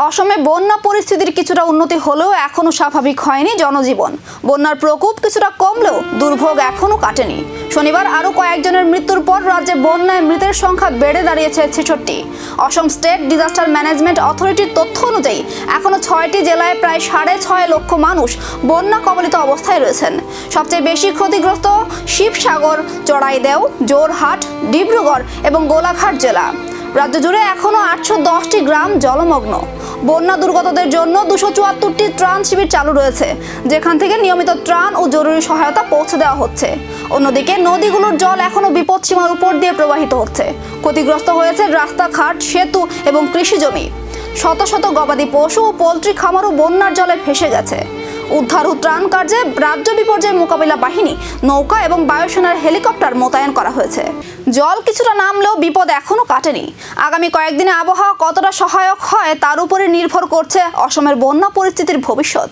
অসমে বন্যা পরিস্থিতির কিছুটা উন্নতি হলেও এখনো স্বাভাবিক হয়নি জনজীবন। বন্যার প্রকোপ কিছুটা কমলেও দুর্ভোগ এখনো কাটেনি। শনিবার আরও কয়েকজনের মৃত্যুর পর রাজ্যে বন্যায় মৃতের সংখ্যা বেড়ে দাঁড়িয়েছে ৬৬। অসম স্টেট ডিজাস্টার ম্যানেজমেন্ট অথরিটির তথ্য অনুযায়ী এখনো ৬টি জেলায় প্রায় ৬.৫ লক্ষ মানুষ বন্যা কবলিত অবস্থায় রয়েছেন। সবচেয়ে বেশি ক্ষতিগ্রস্ত শিবসাগর, চড়াইদেও, জোরহাট, ডিব্রুগড় এবং গোলাঘাট জেলা। রাজ্য জুড়ে এখনো ৮১০টি গ্রাম জলমগ্ন। বন্যা দুর্গতদের জন্য ২৭৪টি ত্রাণ শিবির চালু রয়েছে, যেখান থেকে নিয়মিত ত্রাণ ও জরুরি সহায়তা পৌঁছে দেওয়া হচ্ছে। অন্যদিকে নদীগুলোর জল এখনো বিপদসীমার উপর দিয়ে প্রবাহিত হচ্ছে। ক্ষতিগ্রস্ত হয়েছে রাস্তাঘাট, সেতু এবং কৃষি জমি। শত শত গবাদি পশু ও পোলট্রি খামারও বন্যার জলে ভেসে গেছে। উদ্ধার ও ত্রাণ কার্যে রাজ্য বিপর্যয় মোকাবিলা বাহিনী, নৌকা এবং বায়ুসেনার হেলিকপ্টার মোতায়েন করা হয়েছে। জল কিছুটা নামলেও বিপদ এখনো কাটেনি। আগামী কয়েকদিনে আবহাওয়া কতটা সহায়ক হয় তার উপরে নির্ভর করছে অসমের বন্যা পরিস্থিতির ভবিষ্যৎ।